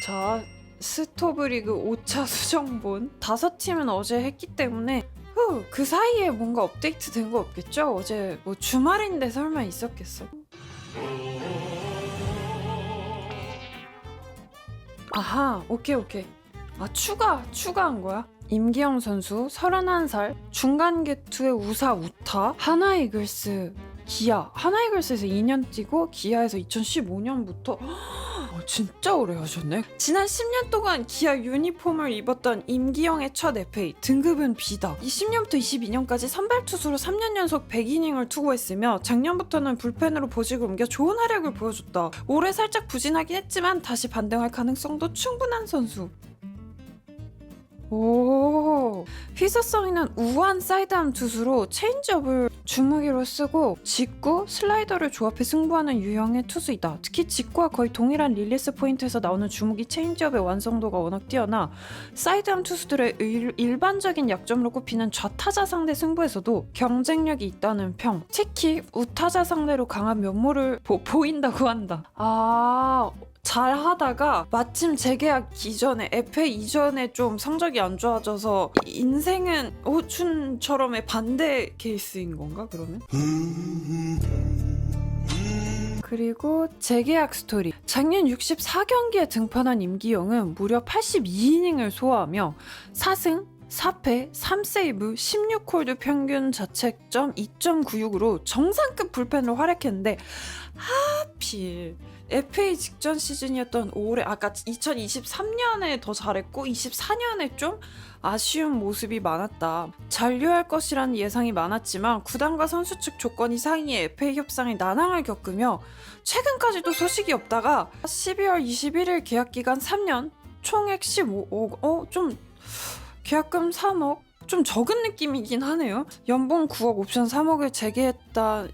자, 스토브리그 5차 수정본 5팀은 어제 했기 때문에 그 사이에 뭔가 업데이트 된 거 없겠죠? 어제 뭐 주말인데 설마 있었겠어? 아하, 오케이. 아, 추가한 거야? 임기영 선수 31살 중간 개투의 우사 우타 하나이글스 기아 하나이글스에서 2년 뛰고 기아에서 2015년부터 진짜 오래 하셨네. 지난 10년 동안 기아 유니폼을 입었던 임기영의 첫 FA 등급은 B다. 20년부터 22년까지 선발 투수로 3년 연속 100이닝을 투구했으며 작년부터는 불펜으로 보직을 옮겨 좋은 활약을 보여줬다. 올해 살짝 부진하긴 했지만 다시 반등할 가능성도 충분한 선수. 오, 휘스성 있는 우아한 사이드암 투수로 체인지업을 주무기로 쓰고 직구, 슬라이더를 조합해 승부하는 유형의 투수이다. 특히 직구와 거의 동일한 릴리스 포인트에서 나오는 주무기 체인지업의 완성도가 워낙 뛰어나 사이드암 투수들의 일반적인 약점으로 꼽히는 좌타자 상대 승부에서도 경쟁력이 있다는 평. 특히 우타자 상대로 강한 면모를 보인다고 한다. 잘 하다가 마침 재계약 이전에 FA 이전에 좀 성적이 안 좋아져서 인생은 호춘처럼의 반대 케이스인 건가 그러면? 그리고 재계약 스토리. 작년 64경기에 등판한 임기영은 무려 82이닝을 소화하며 4승 4패 3세이브 16홀드 평균 자책점 2.96으로 정상급 불펜으로 활약했는데 하필 FA 직전 시즌이었던 올해 아까 2023년에 더 잘했고 24년에 좀 아쉬운 모습이 많았다. 잔류할 것이라는 예상이 많았지만 구단과 선수 측 조건이 상이해 FA 협상에 난항을 겪으며 최근까지도 소식이 없다가 12월 21일 계약기간 3년 총액 15억 좀 계약금 3억 좀 적은 느낌이긴 하네요. 연봉 9억 옵션 3억을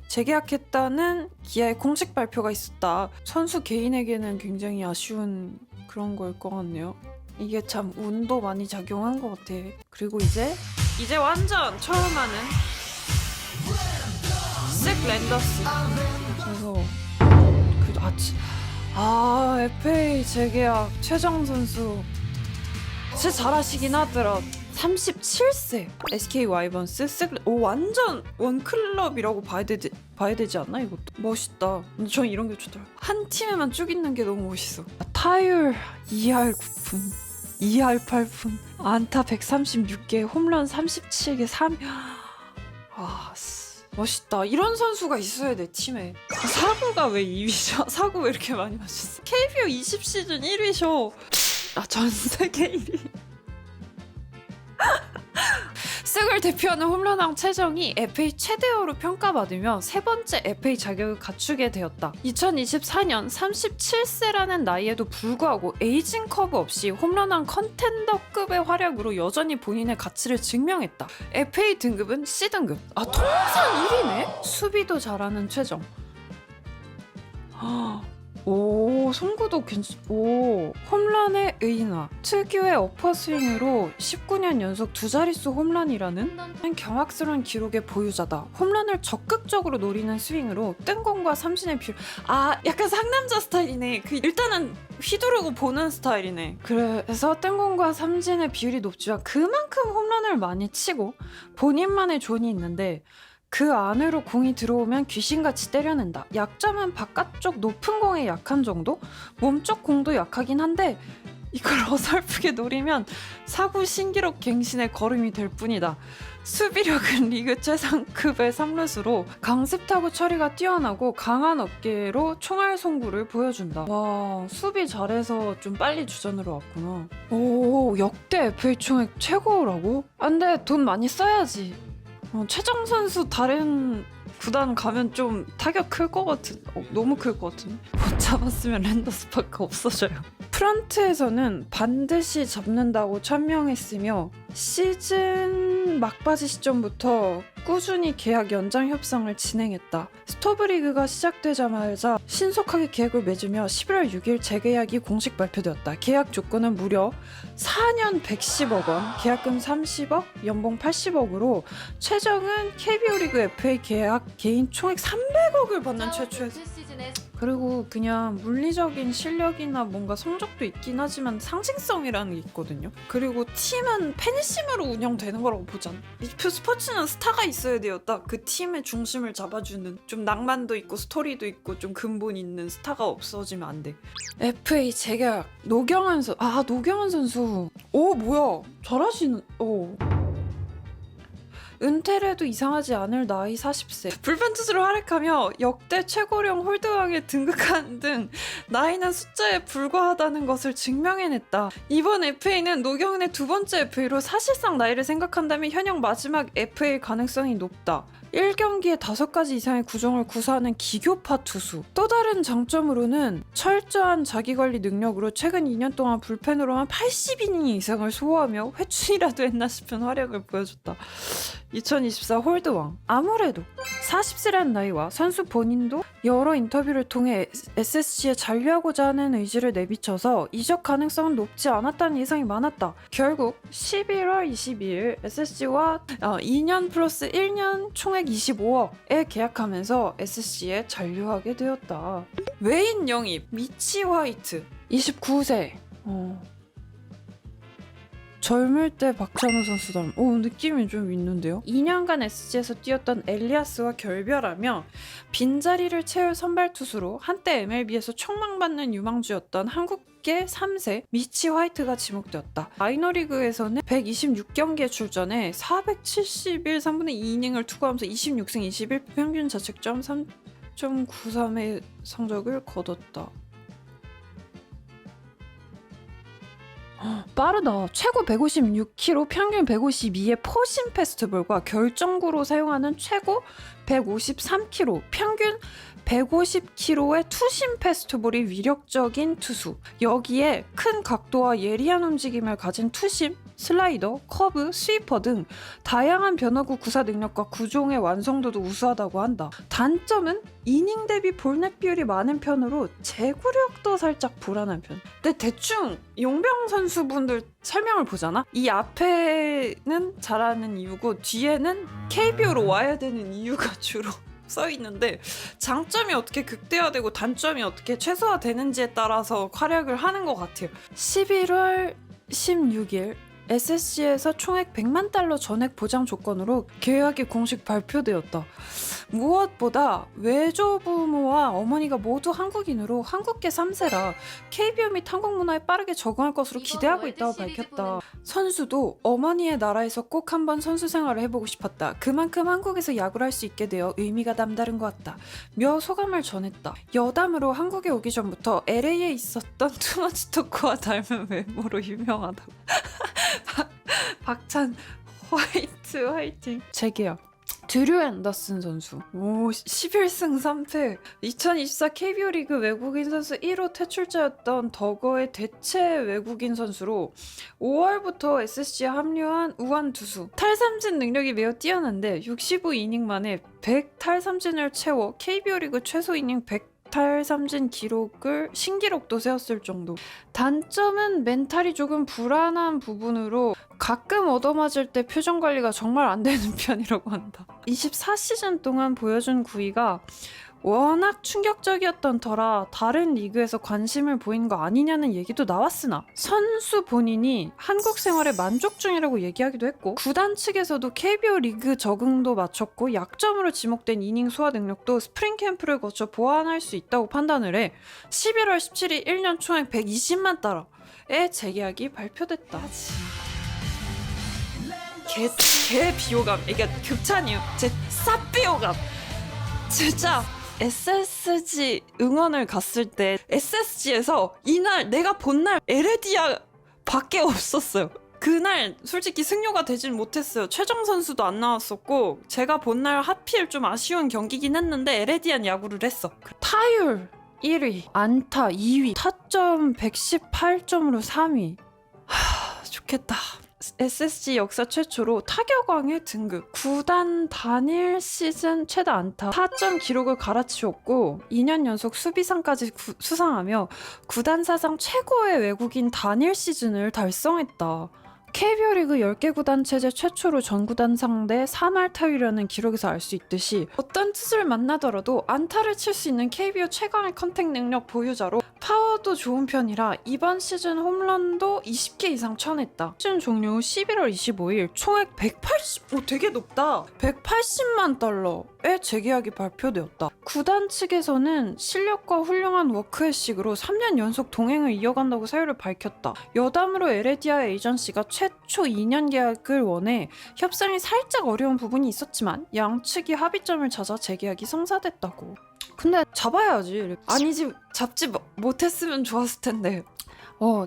재계약했다는 기아의 공식 발표가 있었다. 선수 개인에게는 굉장히 아쉬운 그런 걸 것 같네요. 이게 참 운도 많이 작용한 것 같아. 그리고 이제 완전 처음 하는 쓱 랜더스. 그래서 FA 재계약 최정 선수 진짜 잘하시긴 하더라. 37세 SK 와이번스 완전 원클럽이라고 봐야 되지 않나 이것도? 멋있다. 근데 전 이런 게 좋더라고요. 한 팀에만 쭉 있는 게 너무 멋있어. 타율 2할 9푼 2할 8푼 안타 136개 홈런 37개 3 멋있다. 이런 선수가 있어야 돼 팀에. 사구가 왜 2위죠? 사구 왜 이렇게 많이 마셨어? KBO 20시즌 1위셔. 전 세계 1위. 쓱을 대표하는 홈런왕 최정이 FA 최대어로 평가받으며 세 번째 FA 자격을 갖추게 되었다. 2024년 37세라는 나이에도 불구하고 에이징 커브 없이 홈런왕 컨텐더급의 활약으로 여전히 본인의 가치를 증명했다. FA 등급은 C등급. 통산 1위네? 수비도 잘하는 최정. 송구도 홈런의 의인화. 특유의 어퍼스윙으로 19년 연속 2자릿수 홈런이라는 경악스러운 기록의 보유자다. 홈런을 적극적으로 노리는 스윙으로 뜬공과 삼진의 비율. 약간 상남자 스타일이네. 일단은 휘두르고 보는 스타일이네. 그래서 뜬공과 삼진의 비율이 높지만 그만큼 홈런을 많이 치고 본인만의 존이 있는데 그 안으로 공이 들어오면 귀신같이 때려낸다. 약점은 바깥쪽 높은 공에 약한 정도? 몸쪽 공도 약하긴 한데 이걸 어설프게 노리면 사구 신기록 갱신의 걸음이 될 뿐이다. 수비력은 리그 최상급의 3루수로 강습 타구 처리가 뛰어나고 강한 어깨로 총알 송구를 보여준다. 와, 수비 잘해서 좀 빨리 주전으로 왔구나. 역대 FA 총액 최고라고? 근데 돈 많이 써야지. 최정 선수 다른 구단 가면 좀 타격 클 것 같은 너무 클 것 같은데 못 잡았으면 랜더스밖에 없어져요. 프런트에서는 반드시 잡는다고 천명했으며 시즌 막바지 시점부터 꾸준히 계약 연장 협상을 진행했다. 스토브리그가 시작되자마자 신속하게 계약을 맺으며 11월 6일 재계약이 공식 발표되었다. 계약 조건은 무려 4년 110억 원, 계약금 30억, 연봉 80억으로 최정은 KBO 리그 FA 계약 개인 총액 300억을 받는 최초의 그리고 그냥 물리적인 실력이나 뭔가 성적도 있긴 하지만 상징성이라는 게 있거든요. 그리고 팀은 팬심으로 운영되는 거라고 보잖아. 이 스포츠는 스타가 있어야 돼요. 딱 그 팀의 중심을 잡아주는, 좀 낭만도 있고 스토리도 있고 좀 근본 있는 스타가 없어지면 안 돼. FA 재계약 노경환 선수. 오 뭐야 잘하시는. 오. 은퇴를 해도 이상하지 않을 나이 40세. 불펜 투수로 활약하며 역대 최고령 홀드왕에 등극하는 등 나이는 숫자에 불과하다는 것을 증명해냈다. 이번 FA는 노경은의 두 번째 FA로 사실상 나이를 생각한다면 현역 마지막 FA 가능성이 높다. 1경기에 5가지 이상의 구종을 구사하는 기교파 투수. 또 다른 장점으로는 철저한 자기관리 능력으로 최근 2년 동안 불펜으로만 80이닝 이상을 소화하며 회춘이라도 했나 싶은 활약을 보여줬다. 2024 홀드왕. 아무래도 40세라는 나이와 선수 본인도 여러 인터뷰를 통해 SSG에 잔류하고자 하는 의지를 내비쳐서 이적 가능성은 높지 않았다는 예상이 많았다. 결국 11월 22일 SSG와 2년 플러스 1년 총액 25억에 계약하면서 SSG에 잔류하게 되었다. 외인 영입 미치 화이트 29세. 젊을 때 박찬호 선수 닮은 느낌이 좀 있는데요. 2년간 SG에서 뛰었던 엘리아스와 결별하며 빈자리를 채울 선발 투수로 한때 MLB에서 촉망받는 유망주였던 한국계 3세 미치 화이트가 지목되었다. 마이너리그에서는 126경기에 출전해 471 3분의 2이닝을 투구하면서 26승 21패 평균 자책점 3.93의 성적을 거뒀다. 빠르다. 최고 156km, 평균 152의 포심 페스티벌과 결정구로 사용하는 최고 153km, 평균 150km의 투심 페스티벌이 위력적인 투수. 여기에 큰 각도와 예리한 움직임을 가진 투심, 슬라이더, 커브, 스위퍼 등 다양한 변화구 구사 능력과 구종의 완성도도 우수하다고 한다. 단점은 이닝 대비 볼넷 비율이 많은 편으로 제구력도 살짝 불안한 편. 근데 대충 용병 선수분들 설명을 보잖아? 이 앞에는 잘하는 이유고 뒤에는 KBO로 와야 되는 이유가 주로 써 있는데, 장점이 어떻게 극대화되고 단점이 어떻게 최소화되는지에 따라서 활약을 하는 것 같아요. 11월 16일 SSG에서 총액 100만 달러 전액 보장 조건으로 계약이 공식 발표되었다. 무엇보다 외조부모와 어머니가 모두 한국인으로 한국계 3세라 KBO 및 한국 문화에 빠르게 적응할 것으로 기대하고 있다고 밝혔다. 선수도 어머니의 나라에서 꼭 한번 선수 생활을 해보고 싶었다. 그만큼 한국에서 야구를 할 수 있게 되어 의미가 남다른 것 같다. 며 소감을 전했다. 여담으로 한국에 오기 전부터 LA에 있었던 투머치 토크와 닮은 외모로 유명하다고. 박찬 화이트 화이팅. 재계약 드류 앤더슨 선수 11승 3패. 2024 KBO 리그 외국인 선수 1호 퇴출자였던 더거의 대체 외국인 선수로 5월부터 SSG에 합류한 우한 투수. 탈삼진 능력이 매우 뛰어난데 65이닝 만에 100탈삼진을 채워 KBO 리그 최소 이닝 100탈삼진 기록을 신기록도 세웠을 정도. 단점은 멘탈이 조금 불안한 부분으로 가끔 얻어맞을 때 표정 관리가 정말 안 되는 편이라고 한다. 24시즌 동안 보여준 구위가 워낙 충격적이었던 터라 다른 리그에서 관심을 보인 거 아니냐는 얘기도 나왔으나 선수 본인이 한국 생활에 만족 중이라고 얘기하기도 했고, 구단 측에서도 KBO 리그 적응도 마쳤고 약점으로 지목된 이닝 소화 능력도 스프링 캠프를 거쳐 보완할 수 있다고 판단을 해 11월 17일 1년 총액 120만 달러의 재계약이 발표됐다. 개 비호감. 이게 극찬이에요. 제 쌉비호감. 진짜 SSG 응원을 갔을 때 SSG에서 이날 내가 본 날 에레디아 밖에 없었어요. 그날 솔직히 승료가 되진 못했어요. 최정 선수도 안 나왔었고 제가 본 날 하필 좀 아쉬운 경기긴 했는데 에레디안 야구를 했어. 타율 1위, 안타 2위, 타점 118점으로 3위. 좋겠다. SSG 역사 최초로 타격왕에 등극, 구단 단일 시즌 최다 안타, 타점 기록을 갈아치웠고 2년 연속 수비상까지 수상하며 구단 사상 최고의 외국인 단일 시즌을 달성했다. KBO 리그 10개 구단 체제 최초로 전 구단 상대 3할 타율이라는 기록에서 알 수 있듯이 어떤 투수를 만나더라도 안타를 칠 수 있는 KBO 최강의 컨택 능력 보유자로 파워도 좋은 편이라 이번 시즌 홈런도 20개 이상 쳐냈다. 시즌 종료 후 11월 25일 총액 180, 되게 높다. 180만 달러의 재계약이 발표되었다. 구단 측에서는 실력과 훌륭한 워크et식으로 3년 연속 동행을 이어간다고 사유를 밝혔다. 여담으로 에레디아 에이전시가 최초 2년 계약을 원해 협상이 살짝 어려운 부분이 있었지만 양측이 합의점을 찾아 재계약이 성사됐다고. 근데 잡아야지. 아니지, 잡지 못했으면 좋았을 텐데.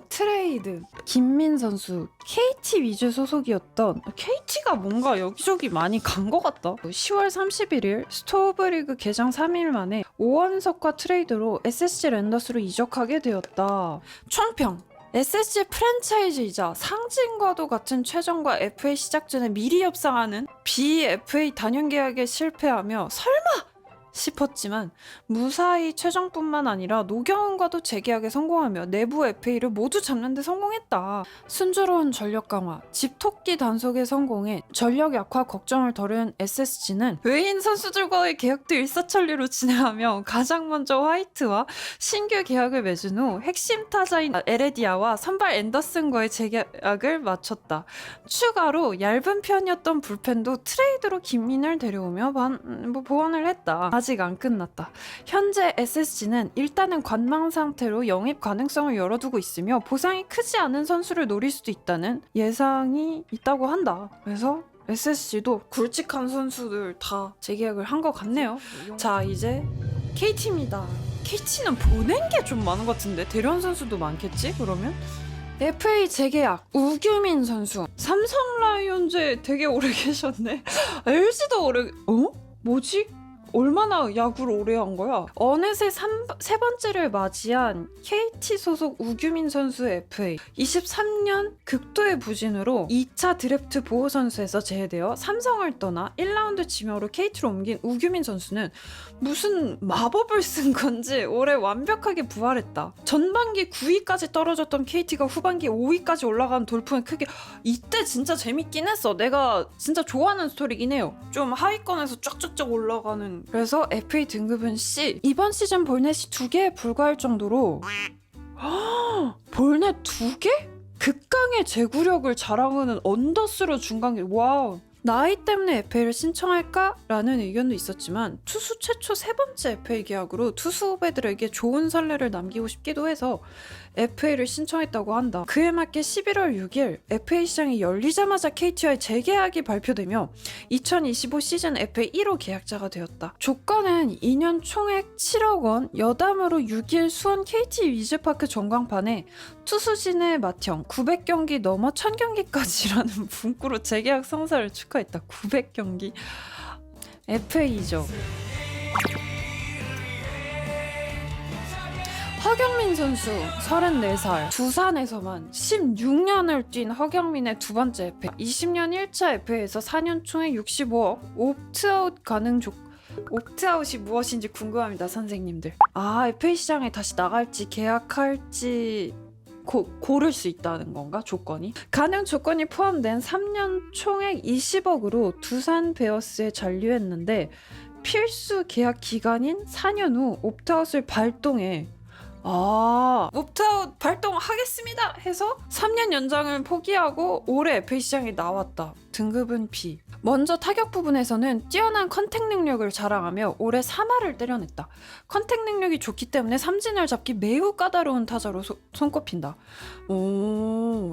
트레이드. 김민 선수. KT 위즈 소속이었던 KT가 뭔가 여기저기 많이 간 것 같다. 10월 31일 스토브리그 개장 3일 만에 오원석과 트레이드로 SSG 랜더스로 이적하게 되었다. 총평. SSG 프랜차이즈이자 상징과도 같은 최정과 FA 시작 전에 미리 협상하는 BFA 단연 계약에 실패하며 설마 싶었지만 무사히 최정뿐만 아니라 노경은과도 재계약에 성공하며 내부 FA를 모두 잡는 데 성공했다. 순조로운 전력 강화, 집토끼 단속에 성공해 전력 약화 걱정을 덜은 SSG는 외인 선수들과의 계약도 일사천리로 진행하며 가장 먼저 화이트와 신규 계약을 맺은 후 핵심 타자인 에레디아와 선발 앤더슨과의 재계약을 마쳤다. 추가로 얇은 편이었던 불펜도 트레이드로 김민을 데려오며 보완을 했다. 아직 안 끝났다. 현재 SSG는 일단은 관망 상태로 영입 가능성을 열어두고 있으며 보상이 크지 않은 선수를 노릴 수도 있다는 예상이 있다고 한다. 그래서 SSG도 굵직한 선수들 다 재계약을 한 것 같네요. 자, 이제 KT입니다. KT는 보낸 게 좀 많은 것 같은데 데려온 선수도 많겠지? 그러면? FA 재계약 우규민 선수. 삼성 라이온즈에 되게 오래 계셨네. LG도 오래... 뭐지? 얼마나 야구를 오래 한 거야? 어느새 세 번째를 맞이한 KT 소속 우규민 선수 FA. 23년 극도의 부진으로 2차 드래프트 보호 선수에서 제외되어 삼성을 떠나 1라운드 지명으로 KT로 옮긴 우규민 선수는 무슨 마법을 쓴 건지 올해 완벽하게 부활했다. 전반기 9위까지 떨어졌던 KT가 후반기 5위까지 올라간 돌풍이 크게. 이때 진짜 재밌긴 했어. 내가 진짜 좋아하는 스토리긴 해요. 좀 하위권에서 쫙쫙쫙 올라가는. 그래서 FA 등급은 C. 이번 시즌 볼넷이 2개에 불과할 정도로 볼넷 2개? 극강의 제구력을 자랑하는 언더스로 중간계. 와우. 나이 때문에 FA를 신청할까? 라는 의견도 있었지만 투수 최초 세 번째 FA 계약으로 투수 후배들에게 좋은 선례를 남기고 싶기도 해서 FA를 신청했다고 한다. 그에 맞게 11월 6일 FA 시장이 열리자마자 KT와의 재계약이 발표되며 2025 시즌 FA 1호 계약자가 되었다. 조건은 2년 총액 7억 원, 여담으로 6일 수원 KT 위즈파크 전광판에 투수진의 맏형 900경기 넘어 1000경기까지라는 문구로 재계약 성사를 축하했다. 900경기. FA죠. 허경민 선수 34살. 두산에서만 16년을 뛴 허경민의 두 번째 FA. 20년 1차 FA에서 4년 총액 65억 옵트아웃 가능 옵트아웃이 무엇인지 궁금합니다, 선생님들. FA 시장에 다시 나갈지 계약할지 고를 수 있다는 건가? 조건이? 가능 조건이 포함된 3년 총액 20억으로 두산 베어스에 잔류했는데 필수 계약 기간인 4년 후 옵트아웃을 발동해 옵트아웃 발동하겠습니다 해서 3년 연장을 포기하고 올해 FA 시장에 나왔다. 등급은 B. 먼저 타격 부분에서는 뛰어난 컨택 능력을 자랑하며 올해 3할을 때려냈다. 컨택 능력이 좋기 때문에 삼진을 잡기 매우 까다로운 타자로 손꼽힌다.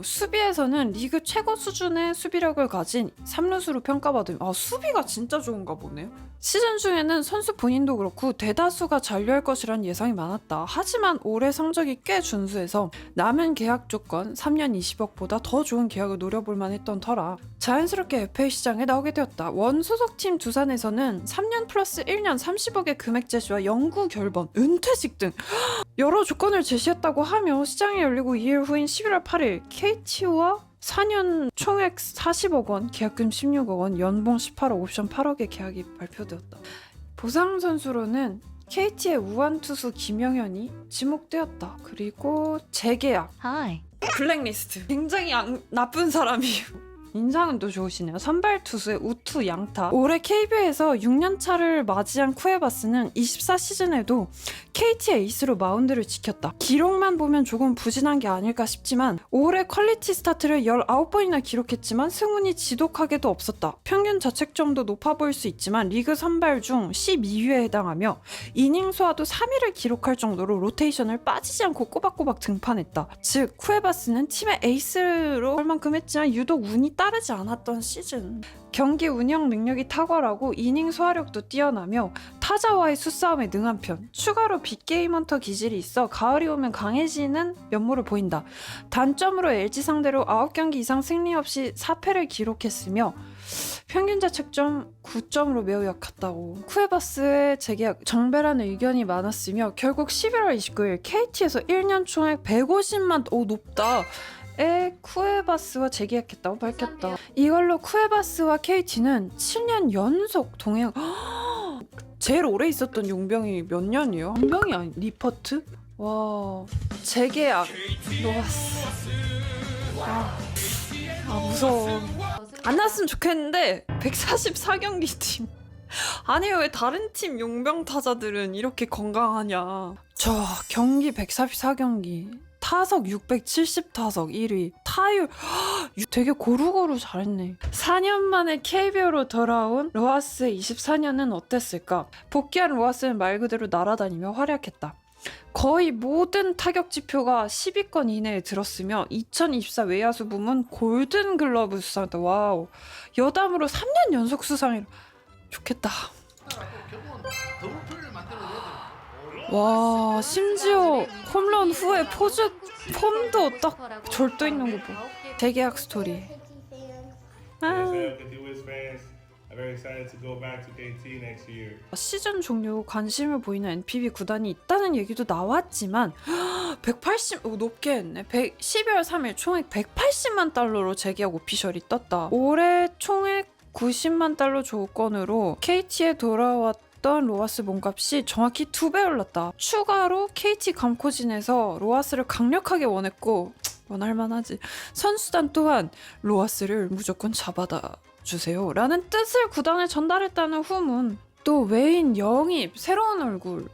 수비에서는 리그 최고 수준의 수비력을 가진 3루수로 평가받은. 수비가 진짜 좋은가 보네요. 시즌 중에는 선수 본인도 그렇고 대다수가 잔류할 것이란 예상이 많았다. 하지만 올해 성적이 꽤 준수해서 남은 계약 조건 3년 20억보다 더 좋은 계약을 노려볼 만했던 터라 자연스럽게 FA 시장에 나오게 되었다. 원 소속팀 두산에서는 3년 플러스 1년 30억의 금액 제시와 영구 결번, 은퇴직 등 여러 조건을 제시했다고 하며 시장이 열리고 2일 후인 11월 8일 KT와 4년 총액 40억 원, 계약금 16억 원, 연봉 18억, 옵션 8억의 계약이 발표되었다. 보상 선수로는 KT의 우완 투수 김영현이 지목되었다. 그리고 재계약. Hi. 블랙리스트. 굉장히 나쁜 사람이에요. 인상은 또 좋으시네요. 선발 투수의 우투 양타. 올해 KBO에서 6년차를 맞이한 쿠에바스는 24시즌에도 KT 에이스로 마운드를 지켰다. 기록만 보면 조금 부진한 게 아닐까 싶지만 올해 퀄리티 스타트를 19번이나 기록했지만 승운이 지독하게도 없었다. 평균 자책점도 높아 보일 수 있지만 리그 선발 중 12위에 해당하며 이닝 수와도 3위를 기록할 정도로 로테이션을 빠지지 않고 꼬박꼬박 등판했다. 즉 쿠에바스는 팀의 에이스로 할 만큼 했지만 유독 운이 따르지 않았던 시즌. 경기 운영 능력이 탁월하고 이닝 소화력도 뛰어나며 타자와의 수싸움에 능한 편. 추가로 빅게임 헌터 기질이 있어 가을이 오면 강해지는 면모를 보인다. 단점으로 LG 상대로 9경기 이상 승리 없이 4패를 기록했으며 평균 자책점 9점으로 매우 약했다고. 쿠에바스의 재계약 정배라는 의견이 많았으며 결국 11월 29일 KT에서 1년 총액 150만 높다. 에 쿠에바스와 재계약했다고 밝혔다. 이걸로 쿠에바스와 KT는 7년 연속 동행. 제일 오래 있었던 용병이 몇 년이요? 용병이 아니 리퍼트? 와 재계약 로하스. 무서워. 안 났으면 좋겠는데 144경기 팀. 아니 왜 다른 팀 용병 타자들은 이렇게 건강하냐. 저 경기 144경기 타석 670타석 1위 타율 되게 고루고루 잘했네. 4년 만에 KBO로 돌아온 로하스의 24년은 어땠을까? 복귀한 로하스는 말 그대로 날아다니며 활약했다. 거의 모든 타격 지표가 10위권 이내에 들었으며 2024 외야수 부문 골든글러브 수상했다. 와우. 여담으로 3년 연속 수상이라 좋겠다. 와 심지어 홈런 후에 폼도 딱 절도 있는 거 봐. 재계약 스토리. 시즌 종료 후 관심을 보이는 NPB 구단이 있다는 얘기도 나왔지만 180 높게 했네. 12월 3일 총액 180만 달러로 재계약 오피셜이 떴다. 올해 총액 90만 달러 조건으로 KT에 돌아왔던 로하스 몸값이 정확히 2배 올랐다. 추가로 KT 감코진에서 로하스를 강력하게 원했고 원할만하지. 선수단 또한 로하스를 무조건 잡아다 주세요 라는 뜻을 구단에 전달했다는 후문. 또 외인 영입 새로운 얼굴.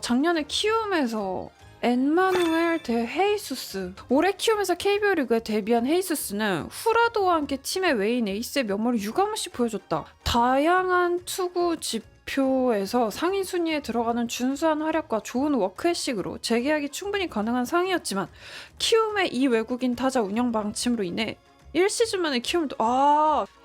작년에 키움에서 엔마누엘 대 헤이수스. 올해 키움에서 KBO 리그에 데뷔한 헤이수스는 후라도와 함께 팀의 외인 에이스의 면모를 유감없이 보여줬다. 다양한 투구 지표에서 상위 순위에 들어가는 준수한 활약과 좋은 워크et식으로 재계약이 충분히 가능한 상황이었지만 키움의 이 외국인 타자 운영 방침으로 인해 1시즌 만에 키움도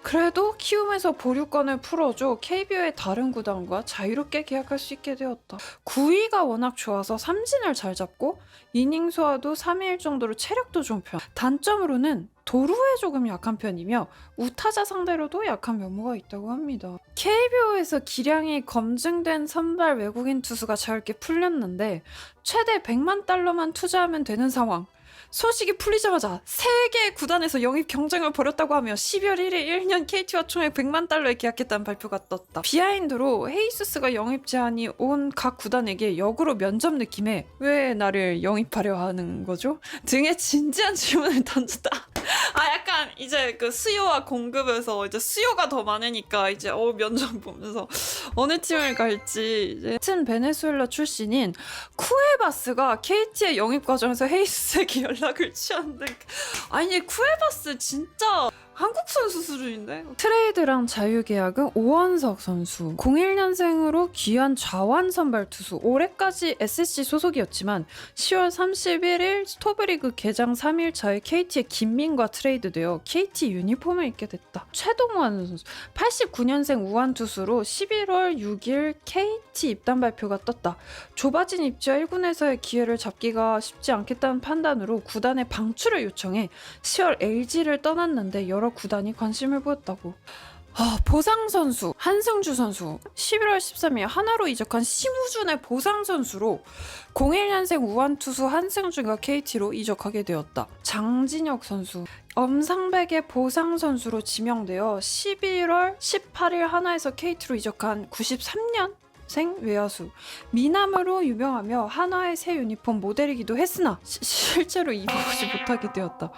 그래도 키움에서 보류권을 풀어줘 KBO의 다른 구단과 자유롭게 계약할 수 있게 되었다. 구위가 워낙 좋아서 삼진을 잘 잡고 이닝 소화도 3일 정도로 체력도 좋은 편. 단점으로는 도루에 조금 약한 편이며 우타자 상대로도 약한 면모가 있다고 합니다. KBO에서 기량이 검증된 선발 외국인 투수가 자유롭게 풀렸는데 최대 100만 달러만 투자하면 되는 상황. 소식이 풀리자마자 3개의 구단에서 영입 경쟁을 벌였다고 하며 12월 1일 1년 KT와 총액 100만 달러에 계약했다는 발표가 떴다. 비하인드로 헤이수스가 영입 제안이 온 각 구단에게 역으로 면접 느낌에 왜 나를 영입하려 하는 거죠? 등의 진지한 질문을 던졌다. 약간 이제 그 수요와 공급에서 이제 수요가 더 많으니까 이제 면접 보면서 어느 팀을 갈지. 이제 같은 베네수엘라 출신인 쿠에바스가 KT의 영입 과정에서 헤이수스에게 연락을 취한데 아니 쿠에바스 진짜 한국 선수 수준인데? 트레이드랑 자유계약은 오원석 선수. 01년생으로 귀한 좌완 선발 투수. 올해까지 SSG 소속이었지만 10월 31일 스토브리그 개장 3일차에 KT의 김민과 트레이드되어 KT 유니폼을 입게 됐다. 최동환 선수. 89년생 우완 투수로 11월 6일 KT 입단 발표가 떴다. 좁아진 입지와 1군에서의 기회를 잡기가 쉽지 않겠다는 판단으로 구단의 방출을 요청해 10월 LG를 떠났는데 여러 구단이 관심을 보였다고. 보상 선수 한승주 선수 11월 13일 하나로 이적한 심우준의 보상 선수로 01년생 우완 투수 한승주가 KT로 이적하게 되었다. 장진혁 선수 엄상백의 보상 선수로 지명되어 11월 18일 하나에서 KT로 이적한 93년 생 외야수. 미남으로 유명하며 한화의 새 유니폼 모델이기도 했으나 실제로 입어보지 못하게 되었다.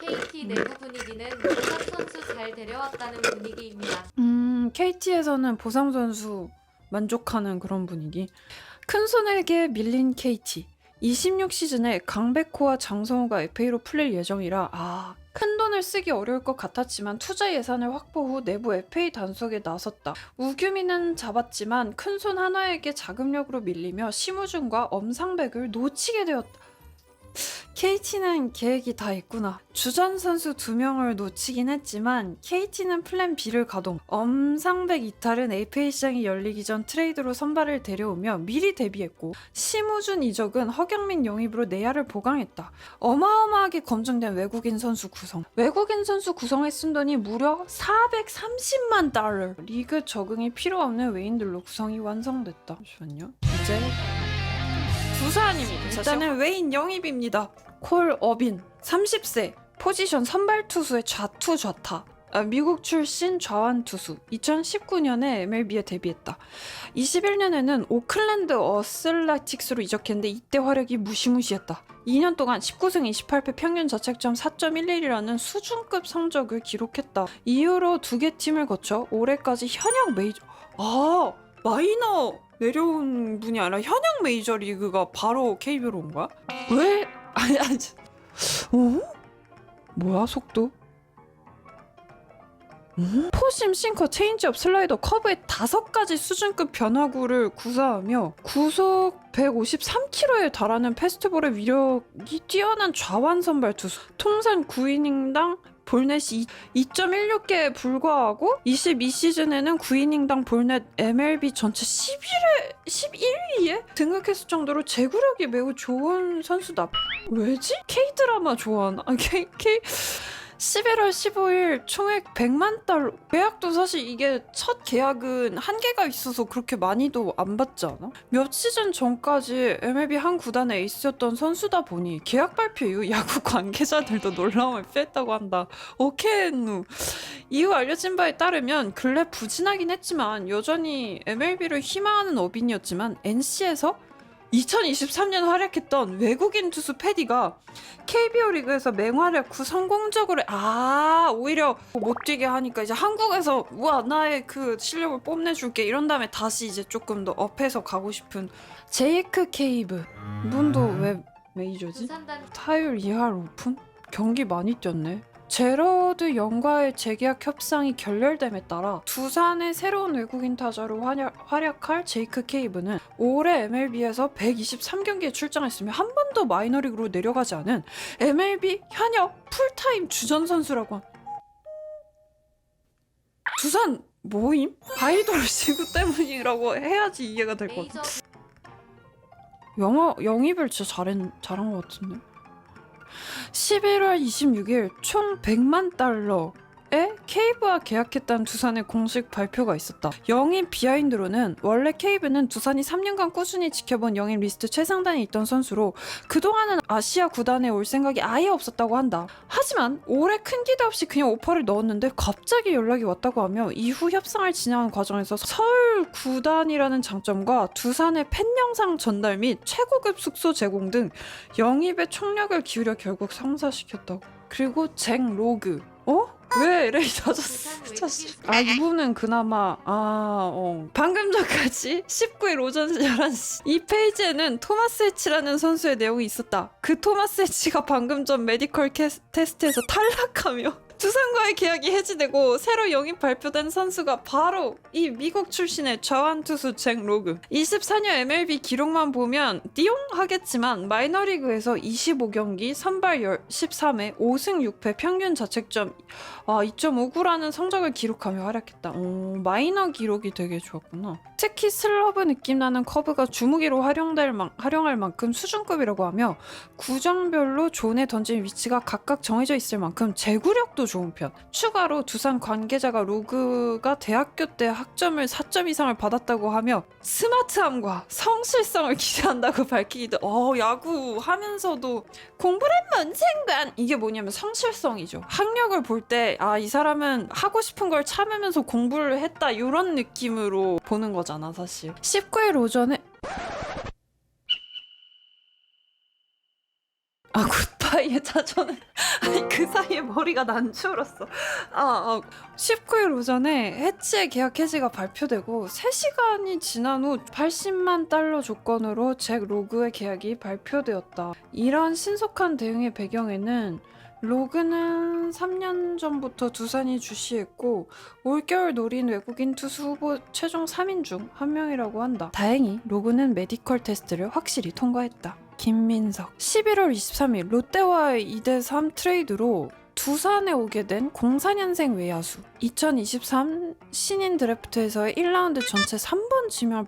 KT 내부 분위기는 보상 선수 잘 데려왔다는 분위기입니다. KT에서는 보상 선수 만족하는 그런 분위기. 큰손에게 밀린 KT. 26 시즌에 강백호와 장성호가 FA로 풀릴 예정이라 큰돈을 쓰기 어려울 것 같았지만 투자 예산을 확보 후 내부 FA 단속에 나섰다. 우규민은 잡았지만 큰손 한화에게 자금력으로 밀리며 심우준과 엄상백을 놓치게 되었다. KT는 계획이 다 있구나. 주전 선수 2명을 놓치긴 했지만 KT는 플랜 B를 가동. 엄상백 이탈은 APA 시장이 열리기 전 트레이드로 선발을 데려오며 미리 대비했고, 심우준 이적은 허경민 영입으로 내야를 보강했다. 어마어마하게 검증된 외국인 선수 구성. 외국인 선수 구성에 쓴 돈이 무려 430만 달러. 리그 적응이 필요 없는 외인들로 구성이 완성됐다. 잠시만요. 이제 두산입니다. 일단은 외인 영입입니다. 콜 어빈 30세 포지션 선발 투수의 좌투 좌타. 미국 출신 좌완 투수. 2019년에 MLB에 데뷔했다. 21년에는 오클랜드 어슬레틱스로 이적했는데 이때 활약이 무시무시했다. 2년 동안 19승 28패 평균 자책점 4.11이라는 수준급 성적을 기록했다. 이후로 2개 팀을 거쳐 올해까지 현역 메이저 마이너 내려온 분이 아니라 현역 메이저리그가 바로 KBO로 온 거야? 왜? 아니 뭐야 속도? 포심, 싱커, 체인지업, 슬라이더, 커브의 5가지 수준급 변화구를 구사하며 구속 153km에 달하는 패스트볼의 위력이 뛰어난 좌완 선발 투수. 통산 9이닝당 볼넷이 2.16개에 불과하고 22시즌에는 9이닝당 볼넷 MLB 전체 11위에 등극했을 정도로 제구력이 매우 좋은 선수다. 왜지? K-드라마 좋아하나? 11월 15일 총액 100만 달러. 계약도 사실 이게 첫 계약은 한계가 있어서 그렇게 많이도 안 받지 않아? 몇 시즌 전까지 MLB 한 구단의 에이스였던 선수다 보니 계약 발표 이후 야구 관계자들도 놀라움을 표했다고 한다. 오케누. 이후 알려진 바에 따르면 근래 부진하긴 했지만 여전히 MLB를 희망하는 어빈이었지만 NC에서 2023년 활약했던 외국인 투수 패디가 KBO 리그에서 맹활약 후 성공적으로 오히려 못 뛰게 하니까 이제 한국에서 우와 나의 그 실력을 뽐내줄게 이런 다음에 다시 이제 조금 더 업해서 가고 싶은 제이크 케이브. 이분도 왜 메이저지? 두산단 타율 2할 오픈? 경기 많이 뛰었네. 제러드 영과의 재계약 협상이 결렬됨에 따라 두산의 새로운 외국인 타자로 활약할 제이크 케이브는 올해 MLB에서 123경기에 출장했으며 한 번도 마이너리그로 내려가지 않은 MLB 현역 풀타임 주전 선수라고 두산 뭐임? 아이돌 지구 때문이라고 해야지 이해가 될 것 같아. 영입을 진짜 잘한 것 같은데. 11월 26일 총 100만 달러에 케이브와 계약했다는 두산의 공식 발표가 있었다. 영입 비하인드로는 원래 케이브는 두산이 3년간 꾸준히 지켜본 영입 리스트 최상단에 있던 선수로 그동안은 아시아 구단에 올 생각이 아예 없었다고 한다. 하지만 올해 큰 기대 없이 그냥 오퍼를 넣었는데 갑자기 연락이 왔다고 하며 이후 협상을 진행하는 과정에서 서울 구단이라는 장점과 두산의 팬 영상 전달 및 최고급 숙소 제공 등 영입에 총력을 기울여 결국 성사시켰다고. 그리고 잭 로그. 왜 LA 다저스? 이분은 그나마 방금 전까지 19일 오전 11시 이 페이지에는 토마스 해치라는 선수의 내용이 있었다. 그 토마스 해치가 방금 전 메디컬 테스트에서 탈락하며 두산과의 계약이 해지되고 새로 영입 발표된 선수가 바로 이 미국 출신의 좌완 투수 잭 로그. 24년 MLB 기록만 보면 띠용 하겠지만 마이너리그에서 25경기 선발 13회 5승 6패 평균 자책점 2.59라는 성적을 기록하며 활약했다. 마이너 기록이 되게 좋았구나. 특히 슬러브 느낌 나는 커브가 주무기로 활용할 만큼 수준급이라고 하며 구정별로 존에 던진 위치가 각각 정해져 있을 만큼 제구력도 성적도 좋은 편. 추가로 두산 관계자가 로그가 대학교 때 학점을 4점 이상을 받았다고 하며 스마트함과 성실성을 기대한다고 밝히기도. 야구 하면서도 공부란 뭔 상관? 이게 뭐냐면 성실성이죠. 학력을 볼 때 이 사람은 하고 싶은 걸 참으면서 공부를 했다 이런 느낌으로 보는 거잖아 사실. 19일 오전에 굿바이의 자전을 아니 그 사이에 머리가 난처했어. 19일 오전에 해치의 계약 해지가 발표되고 3시간이 지난 후 80만 달러 조건으로 잭 로그의 계약이 발표되었다. 이런 신속한 대응의 배경에는 로그는 3년 전부터 두산이 주시했고 올겨울 노린 외국인 투수 후보 최종 3인 중 한 명이라고 한다. 다행히 로그는 메디컬 테스트를 확실히 통과했다. 김민석 11월 23일 롯데와의 2대3 트레이드로 두산에 오게 된 04년생 외야수 2023 신인 드래프트에서의 1라운드 전체 3번 지명을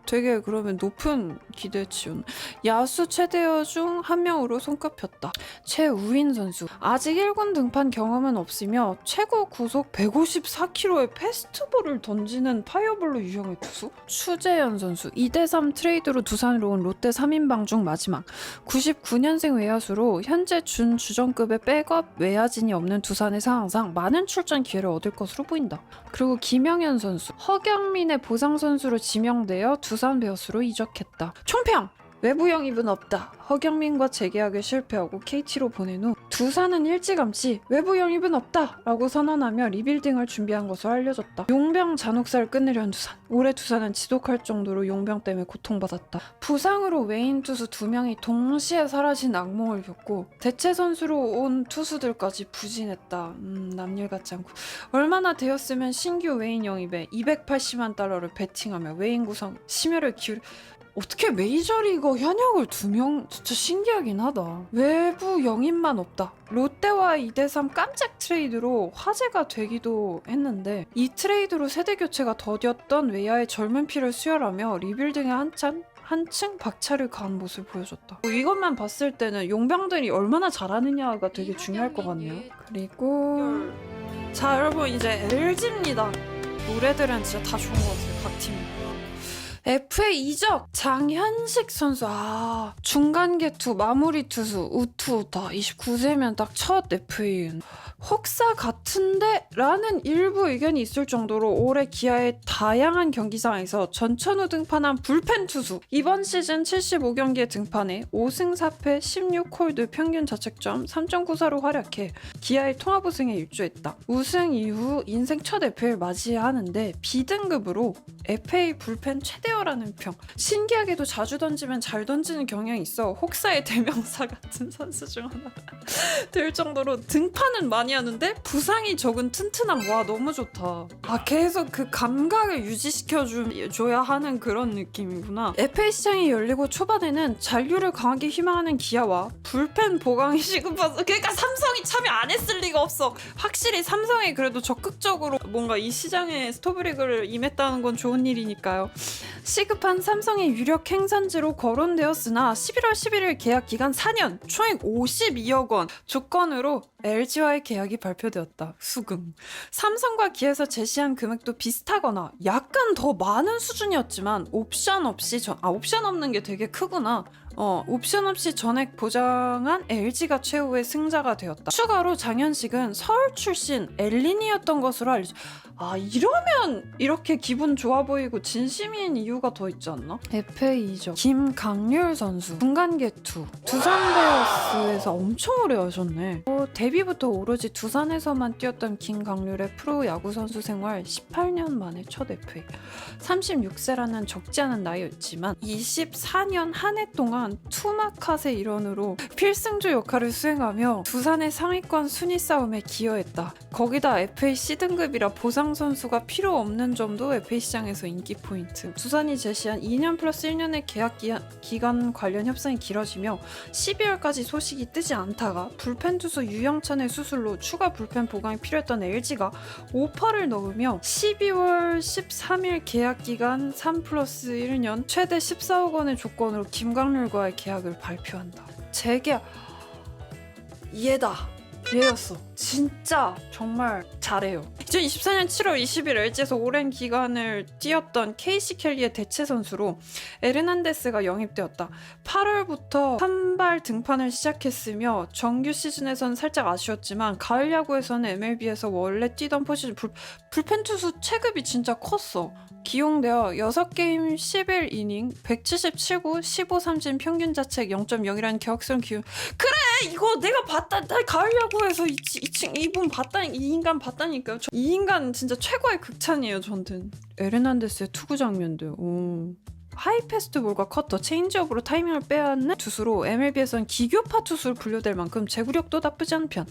되게 그러면 높은 기대치였네. 야수 최대어 중 한 명으로 손꼽혔다. 최우인 선수 아직 1군 등판 경험은 없으며 최고 구속 154km의 패스트볼을 던지는 파이어볼로 유형의 투수. 추재현 선수 2대3 트레이드로 두산으로 온 롯데 3인방 중 마지막 99년생 외야수로 현재 준주전급의 백업 외야진이 없는 두산의 상황상 많은 출전 기회를 얻을 것으로 보인다. 그리고 김영현 선수 허경민의 보상 선수로 지명되어 두산 베어스로 이적했다. 총평! 외부 영입은 없다. 허경민과 재계약에 실패하고 KT로 보낸 후 두산은 일찌감치 외부 영입은 없다 라고 선언하며 리빌딩을 준비한 것으로 알려졌다. 용병 잔혹사를 끊으려는 두산. 올해 두산은 지독할 정도로 용병 때문에 고통받았다. 부상으로 외인 투수 2명이 동시에 사라진 악몽을 겪고 대체 선수로 온 투수들까지 부진했다. 남일 같지 않고. 얼마나 되었으면 신규 외인 영입에 280만 달러를 베팅하며 외인 구성 심혈을 기울여. 어떻게 메이저리거 현역을 2명 진짜 신기하긴 하다. 외부 영입만 없다. 롯데와 2대3 깜짝 트레이드로 화제가 되기도 했는데 이 트레이드로 세대 교체가 더뎠던 외야의 젊은 피를 수혈하며 리빌딩에 한층 박차를 가한 모습을 보여줬다. 이것만 봤을 때는 용병들이 얼마나 잘하느냐가 되게 중요할 것 같네요. 그리고 자 여러분 이제 LG입니다. 노래들은 진짜 다 좋은 것 같아요. 각 팀. FA 이적 장현식 선수 중간 개투 마무리 투수 우투우타 29세면 딱 첫 FA 혹사 같은데? 라는 일부 의견이 있을 정도로 올해 기아의 다양한 경기장에서 전천후 등판한 불펜 투수. 이번 시즌 75경기에 등판해 5승 4패 16홀드 평균 자책점 3.94로 활약해 기아의 통합 우승에 일조했다. 우승 이후 인생 첫 FA를 맞이하는데 B등급으로 FA 불펜 최대어라는 평. 신기하게도 자주 던지면 잘 던지는 경향이 있어 혹사의 대명사 같은 선수 중 하나 될 정도로 등판은 많이 하는데 부상이 적은 튼튼함. 와 너무 좋다. 계속 그 감각을 유지시켜줘야 하는 그런 느낌이구나. FA 시장이 열리고 초반에는 잔류를 강하게 희망하는 기아와 불펜 보강이 시급해서 그러니까 삼성이 참여 안 했을 리가 없어. 확실히 삼성이 그래도 적극적으로 뭔가 이 시장에 스토브리그를 임했다는 건 좋은 일이니까요. 시급한 삼성의 유력 행선지로 거론되었으나 11월 11일 계약 기간 4년 총액 52억 원 조건으로 LG와의 계약이 발표되었다. 수금. 삼성과 기아에서 제시한 금액도 비슷하거나 약간 더 많은 수준이었지만 옵션 없이 옵션 없는 게 되게 크구나. 옵션 없이 전액 보장한 LG가 최후의 승자가 되었다. 추가로 장현식은 서울 출신 엘린이었던 것으로 알려져. 이러면 이렇게 기분 좋아 보이고 진심인 이유가 더 있지 않나? FA 이적 김강률 선수 중간 개투 두산 베어스에서 엄청 오래 하셨네. 데뷔부터 오로지 두산에서만 뛰었던 김강률의 프로 야구 선수 생활 18년 만에 첫 FA. 36세라는 적지 않은 나이였지만 24년 한 해 동안 투마카세 일원으로 필승조 역할을 수행하며 두산의 상위권 순위 싸움에 기여했다. 거기다 FA C등급이라 보상 선수가 필요 없는 점도 FA 시장에서 인기 포인트. 두산이 제시한 2년 플러스 1년의 계약 기간 관련 협상이 길어지며 12월까지 소식이 뜨지 않다가 불펜 투수 유영찬의 수술로 추가 불펜 보강이 필요했던 LG가 오퍼를 넣으며 12월 13일 계약 기간 3 플러스 1년 최대 14억 원의 조건으로 김강률과의 계약을 발표한다. 재계약 얘였어. 진짜 정말 잘해요. 2024년 7월 20일 LG에서 오랜 기간을 뛰었던 케이시 켈리의 대체 선수로 에르난데스가 영입되었다. 8월부터 선발 등판을 시작했으며 정규 시즌에서는 살짝 아쉬웠지만 가을 야구에서는 MLB에서 원래 뛰던 포지션 불펜 투수 체급이 진짜 컸어. 기용되어 6게임 11이닝 177구 15삼진 평균 자책 0.0이라는 개혁스러운 기운. 그래 이거 내가 봤다. 나 가을 야구에서 이분 봤다. 이 인간 봤다니까요. 이 인간 진짜 최고의 극찬이에요 저한텐. 에르난데스의 투구 장면도 하이 패스트볼과 커터, 체인지업으로 타이밍을 빼앗는 투수로 MLB에서는 기교파 투수로 분류될 만큼 제구력도 나쁘지 않은 편.